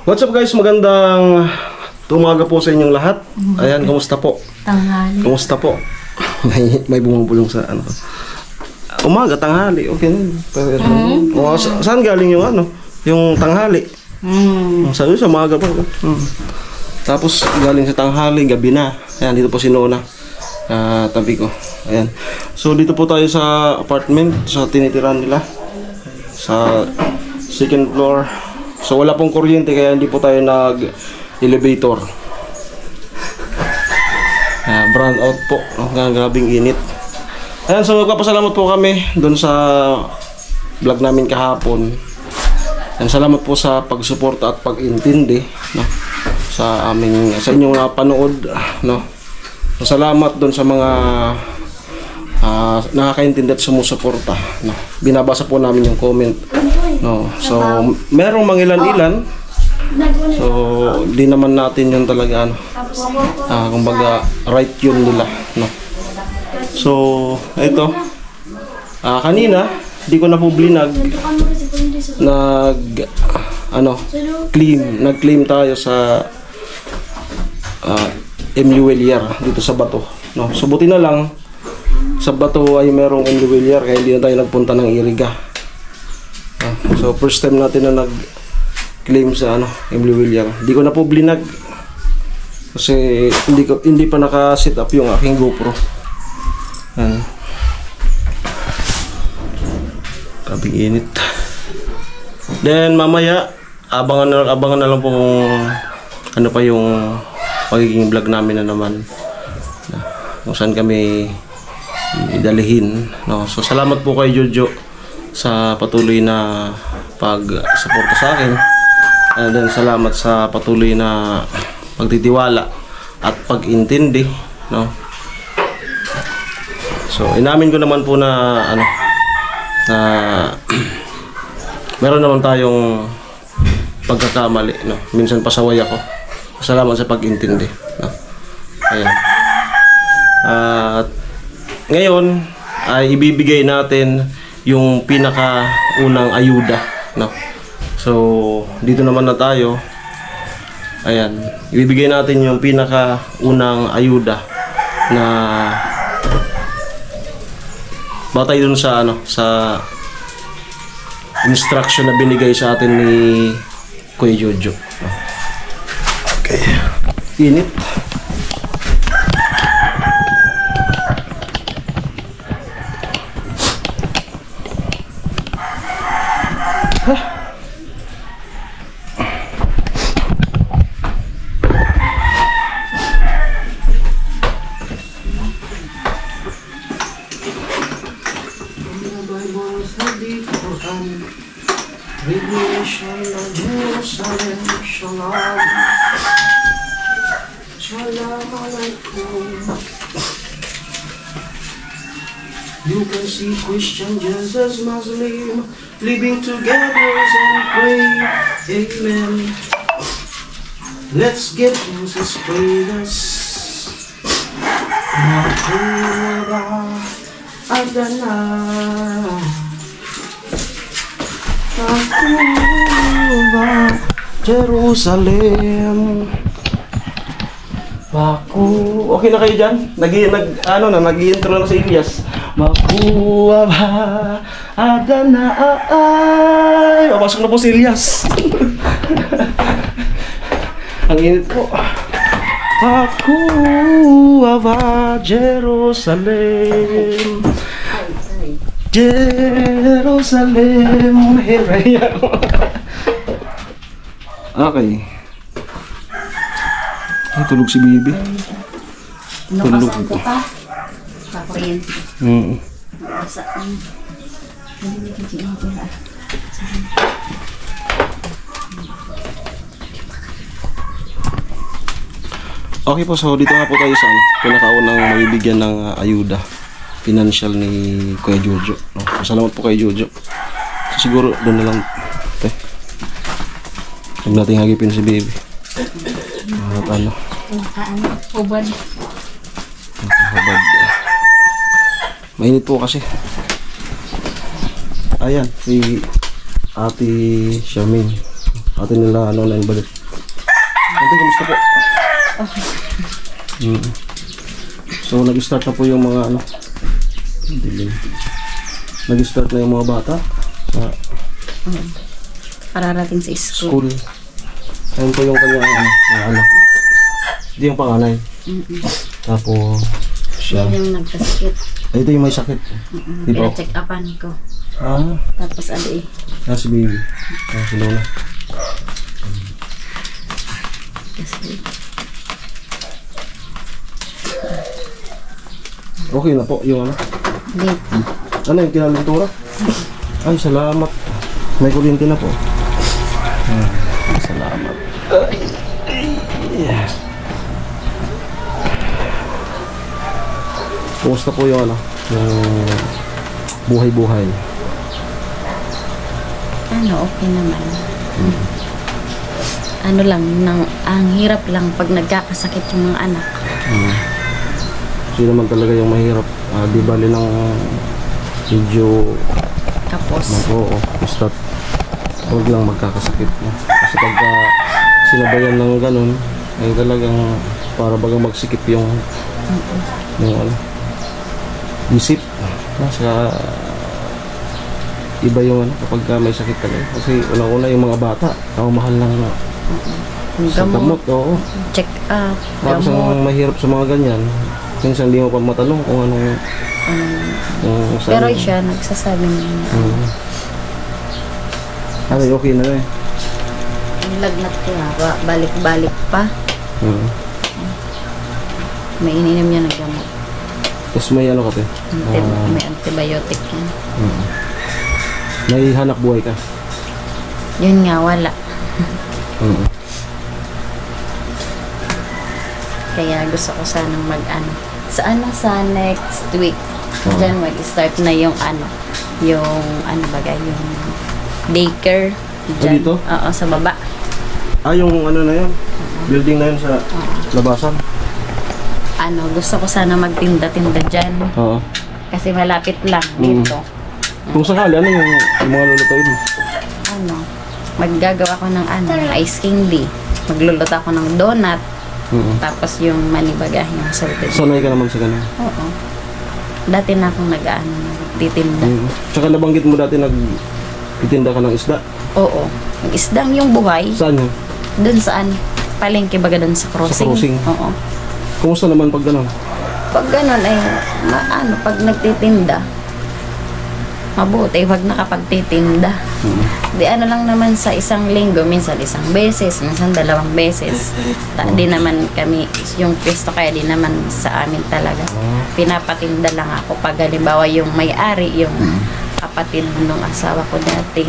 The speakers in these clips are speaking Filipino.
What's up guys? Magandang umaga po sa inyong lahat. Ayan, kumusta po? Tanghali. Kumusta po? may bumubulong sa ano. Umaga, tanghali. Okay na. Saan galing yung ano? Yung tanghali? Sabi sa umaga pa. Tapos galing sa tanghali, gabi na. Ayan, dito po si Nona. Tabi ko. Ayan. So dito po tayo sa apartment sa tinitirahan nila. Sa second floor. So wala pong kuryente kaya hindi po tayo nag-elevator. Brown out po. Grabing init. Ayan, so magpapasalamat po kami doon sa vlog namin kahapon. Ayan, salamat po sa pagsuporta at pag-intindi, no, sa inyong napanood, no. So, salamat doon sa mga nakakaintindi at sumusuporta, no. Binabasa po namin yung comment, no. So merong mangilan-ilan. So di naman natin yun talaga ano. Kumbaga right yun nila, no. So ito kanina di ko na po nag-claim tayo sa MU Villar dito sa Bato, no. So buti na lang sa Bato ay merong MU Villar kaya hindi na tayo nagpunta ng Iriga. So first time natin na nag-claim sa MU Villar. Hindi ko na po blinag kasi hindi pa naka-set up yung aking GoPro. Kabing init. Then mamaya abangan na lang po kung ano pa yung pagiging vlog namin na naman, kung saan kami idalihin, no. So salamat po kay Jojo sa patuloy na pag-suporta sa akin, and then salamat sa patuloy na pagtitiwala at pag-intindi, no. So inamin ko naman po na na meron naman tayong pagkakamali, no. Minsan pasaway ako. Salamat sa pag-intindi, no. Ayan. At ngayon ay ibibigay natin yung pinakaunang ayuda, no. So dito naman na tayo. Ayan, ibibigay natin yung pinakaunang ayuda na batay dun sa sa instruction na binigay sa atin ni Kuya Jojo. Okay. Init. You can see Christian, Jesus, Muslim living together and pray, amen. Let's get Moses prayers. Adana, Jerusalem. Okay na kayo dyan? Nag-intro na si Elias. Makuha ba Adana ay. Pasok na po si Elias. Ang init po. Makuha ba Jerusalem, Jerusalem. Okay. Ay, tulog si Bibi. Tulog ko. Pakuryente. Okay po, so dito nga po tayo sa pinakaunang mabibigyan ng ayuda financial ni Kuya Jojo, no? Salamat po kay Jojo. So, siguro doon na lang huwag natin hagipin si Baby. Hubad. Mainit po kasi. Ayan, si Ate Shamin. atin nila ano na balik. Ate, kamusta po? So nag-start na po yung mga ano. Nag-start na yung mga bata sa Pararating sa school. school. Ayun po yung kanyang ano, mga anak. Hindi yung panganay. Tapos siya. Yan yung nagkasakit. Ay, ito yung may sakit. Di ba? Pina-check upan ko. Ah, Tapos ano si baby. Si Lola. kasi Okay na po yung ano. dito. Ano yung kinalintura? Ay, salamat. May kuryente na po. Salamat. Yes. Kumusta po yung ano? Yung buhay-buhay. Ano, okay naman. Ano lang, ang hirap lang pag nagkakasakit yung mga anak. Sino naman talaga yung mahirap. Di bali ng medyo Kapos. oo, basta huwag lang magkakasakit. No? Kasi pagka sinabayan ng ganun, ay talagang para bagang magsikip yung ano, isip. Nasa iba yung ano, kapag may sakit talaga. Kasi unang-una yung mga bata, mahal ng sa gamot. Oo. Check up, Tapos gamot. ang mahirap sa mga ganyan, minsan hindi mo pa matanong kung anong Pero siya, nagsasabi niya. ano, okay na eh. Ang lagnat ko nga, balik-balik pa. May ininom niya ng gamot. Tapos may ano ka te? May antibiotic yan. May hanap buhay ka? Yun nga, wala. Kaya gusto ko sanang mag-ano. Sa next week. Diyan mag-start na yung yung daycare. Dyan. Dito? Oo, sa baba. Yung ano na yun? Building na yun sa labasan? Gusto ko sana magtinda-tinda dyan. Oo. Kasi malapit lang dito. Kung sakali, ano yung mga lulutuin mo? Maggagawa ko ng ice candy. Magluluto ako ng donut. Tapos yung manibaga, yung salted. Sanay ka naman sa ganun? Oo. Dati na akong nagtitinda. Tsaka nabanggit mo dati nagtitinda ka ng isda? Oo. Yung isdang yung buhay. Saan yun? Doon saan? Palengke baga doon sa crossing. Sa crossing? Oo. Kumusta naman pag ganun? Pag ganun ay, pag nagtitinda, mabuti pag nakapagtitinda. Di lang naman sa isang linggo, minsan isang beses, minsan 2 beses. Di naman kami, yung pwesto kaya di naman sa amin talaga. Pinapatinda lang ako pag halimbawa yung may-ari, yung kapatid ng asawa ko dati.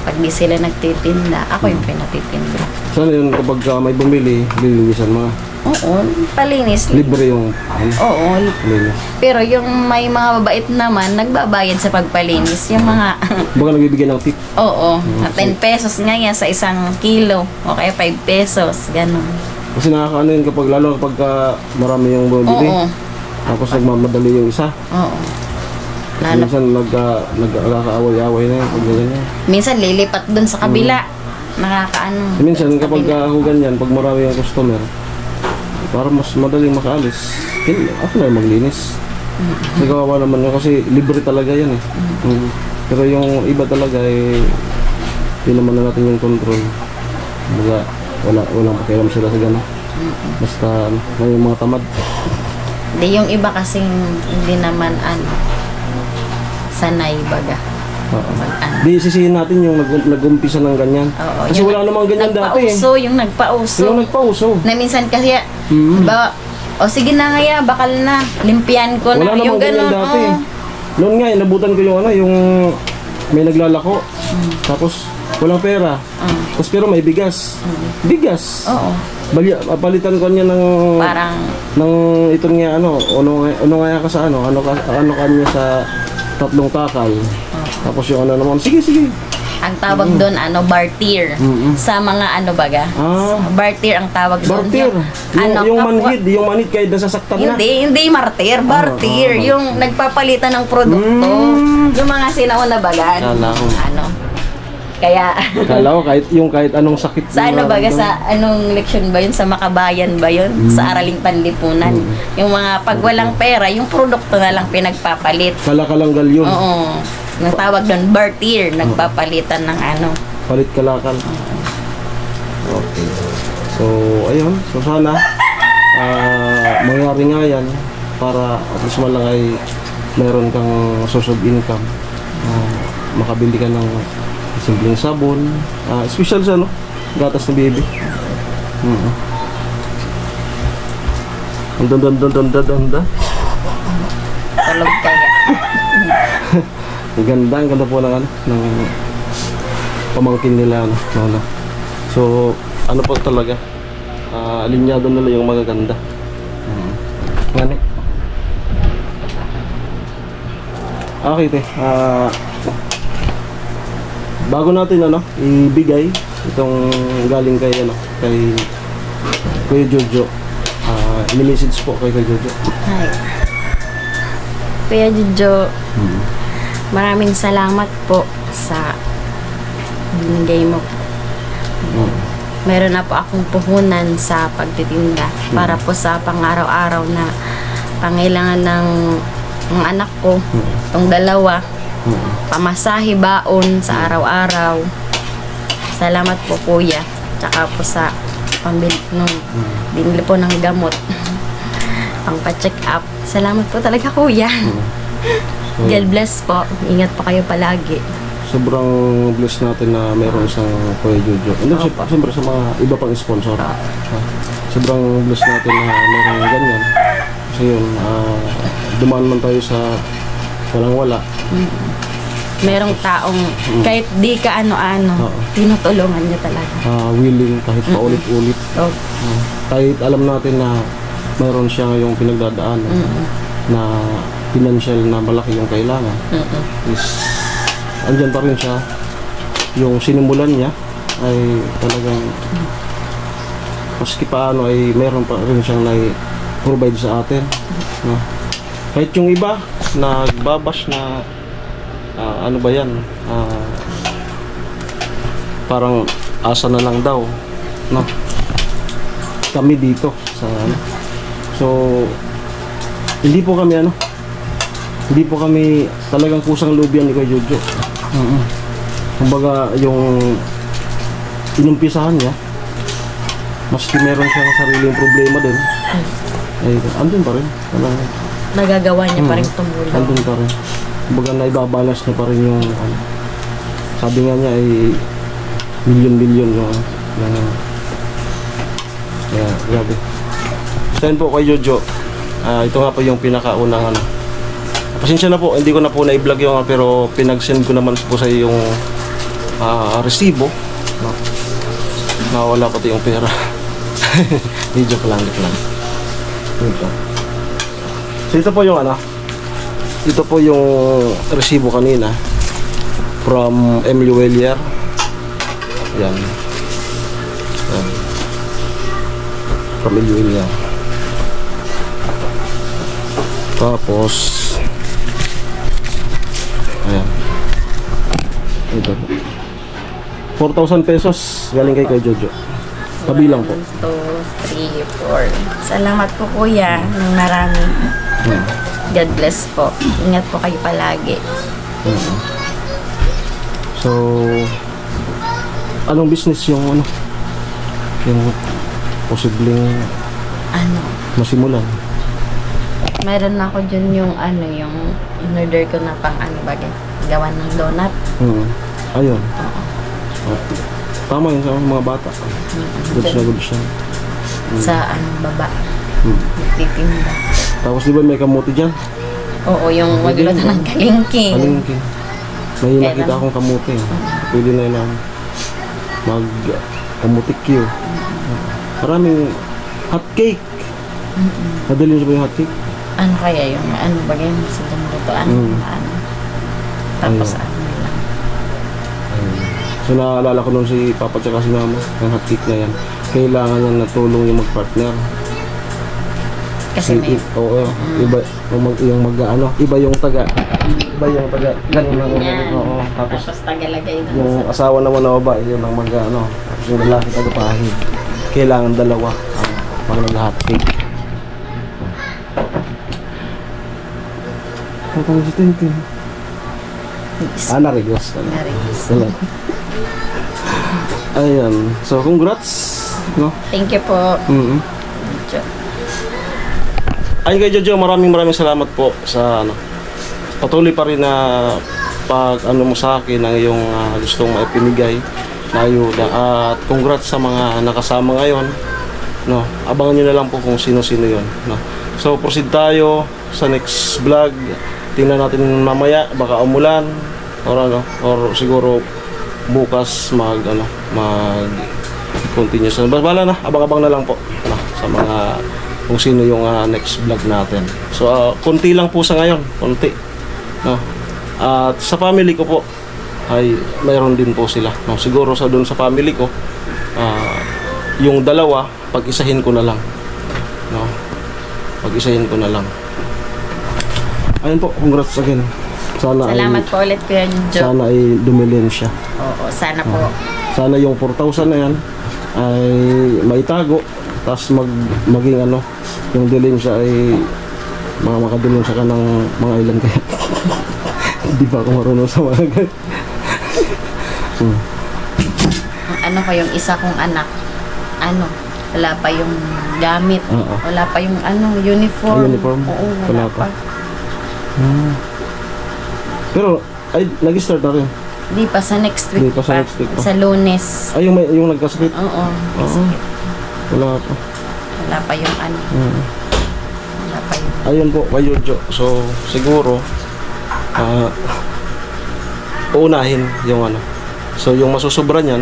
Pag di sila nagtitinda, ako yung pinatitinda. Saan yun kapag may bumili, lilinisan mga? Oo, palinis. Libre yung Oo. linis. Pero yung may mga babait naman, nagbabayad sa pagpalinis. Yung mga... Baka nagbibigyan ng tip? Oo. 10 pesos nga yan sa 1 kilo. O kaya 5 pesos. Ganon. Kasi nakakaano yun kapag lalo kapag marami yung bumili. Oo. Tapos nagmamadali yung isa. Oo. Lalo. Minsan nagkakaaway-away na yun. Pag ganyan. Minsan lilipat dun sa kabila. Nakakaano. Minsan sa kapag kabila. ako ganyan, pag marami yung customer, para mas madaling makaalis, ako na yung maglinis. Nagawa naman yun kasi libre talaga yan eh. Pero yung iba talaga eh, hindi naman na natin yung control. Walang pakialam sila sa gano'n. Basta may mga tamad. Di yung iba kasing hindi naman sanay baga. Di sisihin natin yung nag-umpisa ng ganyan. Oo, Kasi yung wala namang ganyan dati eh. Yung nagpauso. Yung nagpauso. Na minsan kasi, sige na nga ya, bakal na, limpian ko Wala na. Yung namang ganyan ganun, dati. Noon nga, inabutan ko yung yung may naglalako. Tapos, walang pera. Tapos pero may bigas. Bigas. Oo. Palitan ko niya ng Parang, ng itong niya ano nga ka sa ano kanya sa 3 takal. Tapos yung naman, sige. ang tawag doon, bartier. Sa mga baga. Bartier ang tawag doon. Bartier. Yung manhid kahit nasasaktan na. Hindi martir, bartier. Yung nagpapalitan ng produkto. Yung mga sinauna baga. Kaya, Kala ko kahit anong sakit. sa ano baga, sa anong leksyon ba yun? Sa makabayan ba yun? Sa araling panlipunan. Yung mga pag walang pera, yung produkto na lang pinagpapalit. Kalakalang galyon. Oo. Ang tawag doon, barter. Nagpapalitan ng ano. Palit kalakal. Okay. So, ayun. So, sana mangyari nga yan para at least man lang ay meron kang source of income. Makabili ka ng simpleng sabon. Special sa ano? Gatas na baby. Ang danda. Tulog kaya. Ang ganda po ng ano, ng pamangkin nila ano, Lola. So, ano po talaga? Linyado nila yung magaganda. Ngani. Okay, te. Bago natin ano, ibigay itong galing kay ano, kay Kuya Jojo. Message po kay Kuya Jojo. Hi. Kuya Jojo, maraming salamat po sa binigay mo. Meron na po akong puhunan sa pagtitinda para po sa pang-araw-araw na pangailangan ng anak ko, itong dalawa, pamasahe, baon sa araw-araw. Salamat po kuya, tsaka po sa pambili nung binili po ng gamot pang pa-check up. Salamat po talaga kuya. God bless po, ingat po kayo palagi. Sobrang bless natin na meron isang Kuya Jojo. And then, siyempre sa mga iba pang sponsor. Sobrang bless natin na meron ganyan. Kasi yun, dumaan man tayo sa walang-wala. Merong taong kahit di ka ano-ano, tinutulungan niya talaga. Willing kahit paulit-ulit. Kahit alam natin na meron siya ngayong pinagdadaanan na financial na malaki yung kailangan. Is andyan pa rin siya. Yung sinimulan niya ay talagang maski paano ay meron pa rin siyang na-provide sa atin, no? Kahit yung iba nagbabash na ano ba yan, parang asa na lang daw, no? Kami dito sa ano, so hindi po kami talagang kusang loob yan ni Kuya Jojo. Kumbaga yung inumpisahan niya, maski meron siyang sariling problema din, ay andun pa rin. Nagagawa niya pa rin tumulong. Andun pa rin. Kumbaga naibabalas niya pa rin yung ano, sabi nga niya ay milyon-milyon yung kaya grabe. Send po kay Jojo. Ito nga po yung pinakaunang ano. Pasensya na po, hindi ko na po na-vlog yung pero pinag-send ko naman po sa yung resibo, no? Nawala ko yung pera. Joke lang. Ito. So ito po yung ano, ito po yung resibo kanina from Emily Wellier. Yan. From Emily Wellier. Tapos ayan, ito po 4,000 pesos galing kay Jojo. Pabilang po 1, 2, 3, 4. Salamat po kuya ng marami. God bless po. Ingat po kayo palagi. So anong business yung ano, yung posibleng Ano, masimulan? meron na ako dyan yung ano, yung in-order ko na pang ano bagay, gawa ng donut. Ayun. Tama yun sa mga bata. Good siya. Sa anong baba. Nagtitinda. Tapos di ba may kamuti dyan? Oo, yung magluto ng kalingking. Kalingking. May nakita akong kamuti. Pwede na yun mag kamuti Q. Maraming hot cake. Madali siya ba yung hot cake? Ano kaya yung ano bagay sa lutuan? Ano? Tapos ano lang. So naalala ko nung si Papa tsaka si Mama, yung hot cake na yan. Kailangan yan na tulong yung mag-partner. kasi may... Oo, iba yung mag-ano, iba yung taga ganun lang. Yan. Oo, tapos Tapos tagalagay na yung asawa naman na babae, yun ang mag-ano, tapos yung lalaki taga-pahid. Kailangan dalawa pang nag-hotcake. Patang si Tintin. Narigos ka na. Narigos. Ayan. So, congrats. No? Thank you po. Ayun kay Jojo, maraming salamat po sa ano. Patuloy pa rin na pag ano mo sa akin ang iyong gustong maipinigay na ayuda. At congrats sa mga nakasama ngayon. No, abangan niyo na lang po kung sino-sino 'yon, no. So, proceed tayo sa next vlog. Tingnan natin mamaya baka umulan or ano, or siguro bukas mag continue. So, bala na, abang-abang na lang po, no, sa mga kung sino yung next vlog natin. So, konti lang po sa ngayon, konti, no. At sa family ko po ay mayroon din po sila, no. Siguro sa doon sa family ko, yung dalawa pag-isahin ko na lang, no. Pag-isahin ko na lang. Ayun po, congrats again. Salamat po ulit Kuya Jojo. Sana ay dumilin siya. Oo, sana po. Sana yung 4,000 na yan ay maitago, tapos maging ano, yung dilin siya ay makadilin siya ka ng mga ilan kaya. Hindi pa ako marunong sa mga ganyan. Ano ko yung isa kong anak, ano, wala pa yung gamit, wala pa yung ano, uniform. Uniform? Oo, wala pa. Pero, ay, nag-start na rin. Di pa, sa next week Di pa sa next week pa. Sa Lunes. Ay, yung nagkasakit? Oo, nagkasakit. Wala pa. Wala pa yung ano. Wala pa yung... Ayun po, kay Jojo. So, siguro, uunahin yung ano. So, yung masusubra niyan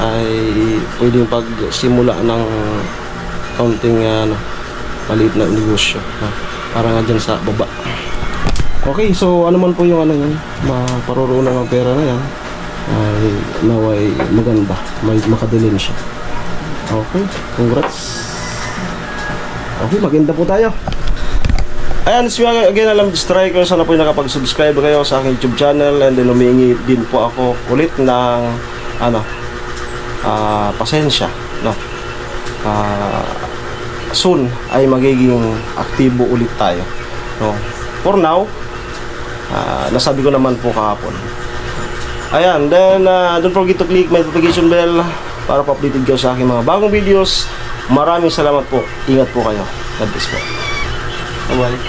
ay pwedeng pagsimula ng counting maliit na negosyo. Para nga dyan sa baba. Okay, so ano man po yung ano yan, maparuroonan ng pera na yan, ay naway maganda, may makadilin siya. Okay, congrats. Okay, maganda po tayo. Ayan, so again, alam striker, sana po yung nakapag-subscribe kayo sa aking YouTube channel, and then humingi din po ako ulit ng ano, pasensya, no. Soon ay magiging aktibo ulit tayo, no. For now, nasabi ko naman po kahapon. Ayan, then don't forget to click my notification bell para pa-updated kayo sa aking mga bagong videos. Maraming salamat po. Ingat po kayo. God bless po. Bye-bye.